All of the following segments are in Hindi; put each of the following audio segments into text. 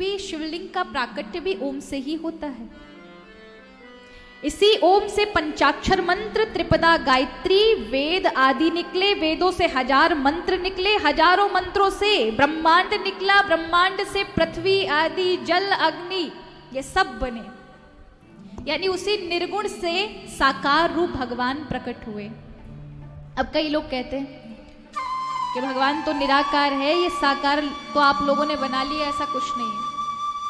भी शिवलिंग का प्राकट्य भी ओम से ही होता है। इसी ओम से पंचाक्षर मंत्र, त्रिपदा गायत्री, वेद आदि निकले, वेदों से 1000 मंत्र निकले, हजारों मंत्रों से ब्रह्मांड निकला, ब्रह्मांड से पृथ्वी आदि जल अग्नि ये सब बने। यानी उसी निर्गुण से साकार रूप भगवान प्रकट हुए। अब कई लोग कहते हैं कि भगवान तो निराकार है, ये साकार तो आप लोगों ने बना लिया, ऐसा कुछ नहीं है।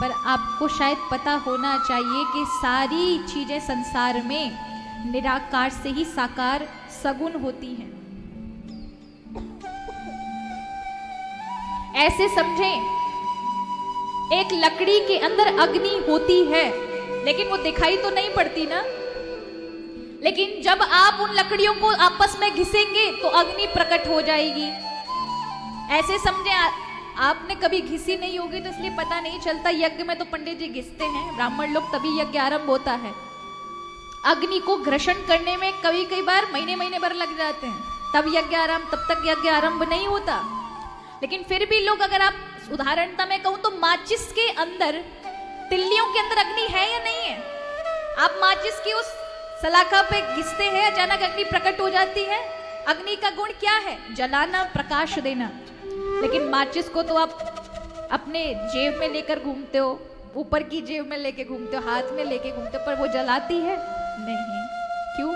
पर आपको शायद पता होना चाहिए कि सारी चीजें संसार में निराकार से ही साकार सगुण होती हैं। ऐसे समझें, एक लकड़ी के अंदर अग्नि होती है लेकिन वो दिखाई तो नहीं पड़ती ना। लेकिन जब आप उन लकड़ियों को आपस में घिसेंगे तो अग्नि प्रकट हो जाएगी। ऐसे समझे, आपने कभी घिसी नहीं होगी तो इसलिए पता नहीं चलता। यज्ञ में तो पंडित जी घिसते हैं, ब्राह्मण लोग, तभी यज्ञ आरंभ होता है। अग्नि को घर्षण करने में कई बार महीने भर लग जाते हैं, तब यज्ञ आरंभ, तब तक यज्ञ आरंभ नहीं होता। लेकिन फिर भी लोग, अगर आप उदाहरणता में कहूं तो माचिस के अंदर, तिल्लियों के अंदर अग्नि है या नहीं है? आप माचिस की उस सलाखा पे घिसते हैं, अचानक अग्नि प्रकट हो जाती है। अग्नि का गुण क्या है? जलाना, प्रकाश देना। लेकिन माचिस को तो आप अपने जेब में लेकर घूमते हो, ऊपर की जेब में लेके घूमते हो, हाथ में लेके घूमते हो, पर वो जलाती है नहीं। क्यों?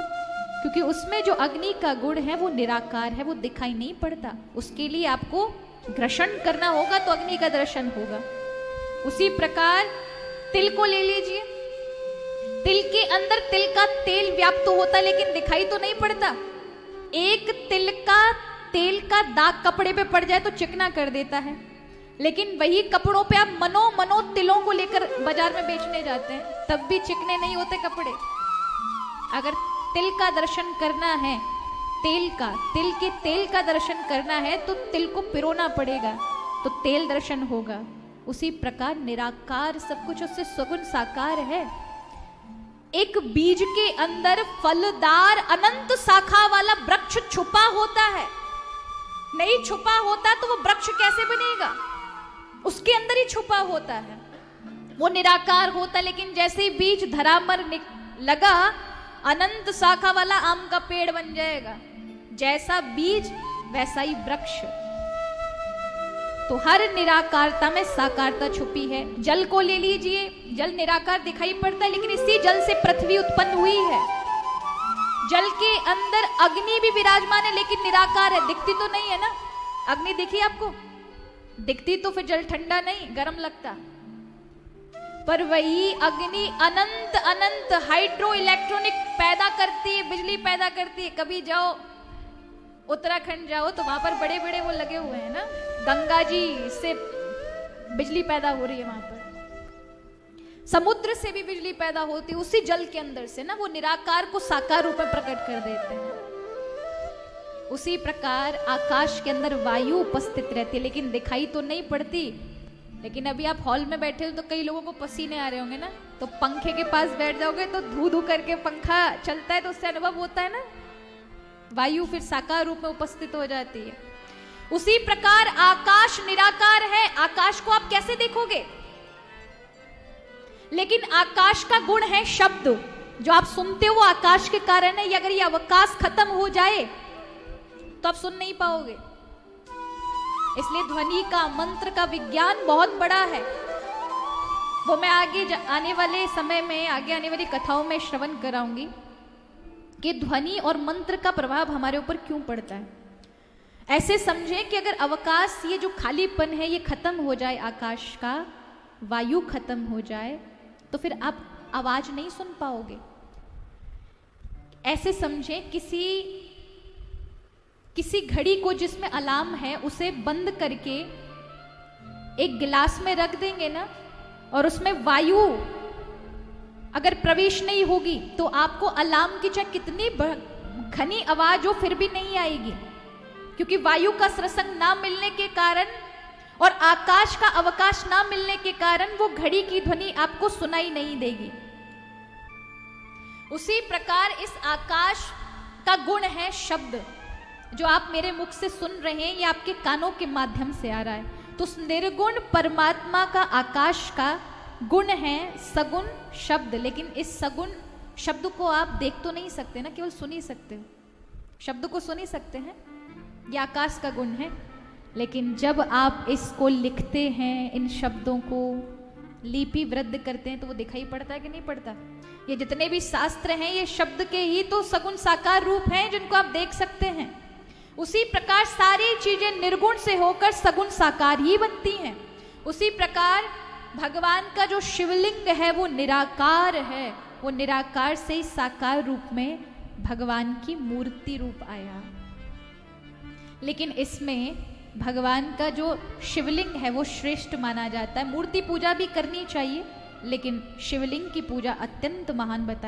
क्योंकि उसमें जो अग्नि का गुण है वो निराकार है, वो दिखाई नहीं पड़ता। उसके लिए आपको घर्षण करना होगा तो अग्नि का दर्शन होगा। उसी प्रकार तिल को ले लीजिए, तिल के अंदर तिल का तेल व्याप्त होता है लेकिन दिखाई तो नहीं पड़ता। एक तिल का तेल का दाग कपड़े पे पड़ जाए तो चिकना कर देता है, लेकिन वही कपड़ों पे आप मनो तिलों को लेकर बाजार में बेचने जाते हैं, तब भी चिकने नहीं होते कपड़े। अगर तिल का दर्शन करना है, तिल के तेल का दर्शन करना है तो तिल को पिरोना पड़ेगा, तो तेल दर्शन होगा। उसी प्रकार निराकार सब कुछ, उससे सगुण साकार है। एक बीज के अंदर फलदार अनंत शाखा वाला वृक्ष छुपा होता है। नहीं छुपा होता तो वो वृक्ष कैसे बनेगा? उसके अंदर ही छुपा होता है, वो निराकार होता। लेकिन जैसे ही बीज धरा मर लगा, अनंत शाखा वाला आम का पेड़ बन जाएगा। जैसा बीज वैसा ही वृक्ष। तो हर निराकारता में साकारता छुपी है। जल को ले लीजिए, जल निराकार दिखाई पड़ता है लेकिन इसी जल से पृथ्वी उत्पन्न हुई है। जल के अंदर अग्नि भी विराजमान है लेकिन निराकार है, दिखती तो नहीं है ना। अग्नि दिखी आपको? दिखती तो फिर जल ठंडा नहीं, गर्म लगता। पर वही अग्नि अनंत अनंत हाइड्रो इलेक्ट्रॉनिक पैदा करती है, बिजली पैदा करती है। कभी जाओ उत्तराखंड जाओ तो वहां पर बड़े बड़े वो लगे हुए हैं ना, गंगा जी से बिजली पैदा हो रही है। वहां पर समुद्र से भी बिजली पैदा होती है, उसी जल के अंदर से ना। वो निराकार को साकार रूप में प्रकट कर देते हैं। उसी प्रकार आकाश के अंदर वायु उपस्थित रहती है लेकिन दिखाई तो नहीं पड़ती। लेकिन अभी आप हॉल में बैठे हो तो कई लोगों को पसीने आ रहे होंगे ना, तो पंखे के पास बैठ जाओगे तो धू धू करके पंखा चलता है तो उससे अनुभव होता है ना। वायु फिर साकार रूप में उपस्थित हो जाती है। उसी प्रकार आकाश निराकार है। आकाश को आप कैसे देखोगे? लेकिन आकाश का गुण है शब्द, जो आप सुनते हो वो आकाश के कारण है। अगर ये अवकाश खत्म हो जाए तो आप सुन नहीं पाओगे। इसलिए ध्वनि का, मंत्र का विज्ञान बहुत बड़ा है। वो मैं आगे आने वाले समय में, आगे आने वाली कथाओं में श्रवण कराऊंगी कि ध्वनि और मंत्र का प्रभाव हमारे ऊपर क्यों पड़ता है। ऐसे समझें कि अगर अवकाश, ये जो खालीपन है, ये खत्म हो जाए, आकाश का वायु खत्म हो जाए तो फिर आप आवाज नहीं सुन पाओगे। ऐसे समझें किसी घड़ी को जिसमें अलार्म है उसे बंद करके एक गिलास में रख देंगे ना, और उसमें वायु अगर प्रवेश नहीं होगी तो आपको अलार्म की चाहे कितनी घनी आवाज हो फिर भी नहीं आएगी, क्योंकि वायु का श्वसन ना मिलने के कारण और आकाश का अवकाश ना मिलने के कारण वो घड़ी की ध्वनि आपको सुनाई नहीं देगी। उसी प्रकार इस आकाश का गुण है शब्द। जो आप मेरे मुख से सुन रहे हैं, ये आपके कानों के माध्यम से आ रहा है। तो उस निर्गुण परमात्मा का, आकाश का गुण है सगुण शब्द। लेकिन इस सगुण शब्द को आप देख तो नहीं सकते ना, केवल सुन ही सकते हो। शब्द को सुन ही सकते हैं, ये आकाश का गुण है। लेकिन जब आप इसको लिखते हैं, इन शब्दों को लिपिबद्ध करते हैं, तो वो दिखाई पड़ता है कि नहीं पड़ता? ये जितने भी शास्त्र हैं, ये शब्द के ही तो सगुण साकार रूप हैं जिनको आप देख सकते हैं। उसी प्रकार सारी चीजें निर्गुण से होकर सगुण साकार ही बनती हैं। उसी प्रकार भगवान का जो शिवलिंग है वो निराकार है, वो निराकार से साकार रूप में भगवान की मूर्ति रूप आया। लेकिन इसमें भगवान का जो शिवलिंग है वो श्रेष्ठ माना जाता है। मूर्ति पूजा भी करनी चाहिए, लेकिन शिवलिंग की पूजा अत्यंत महान बताई।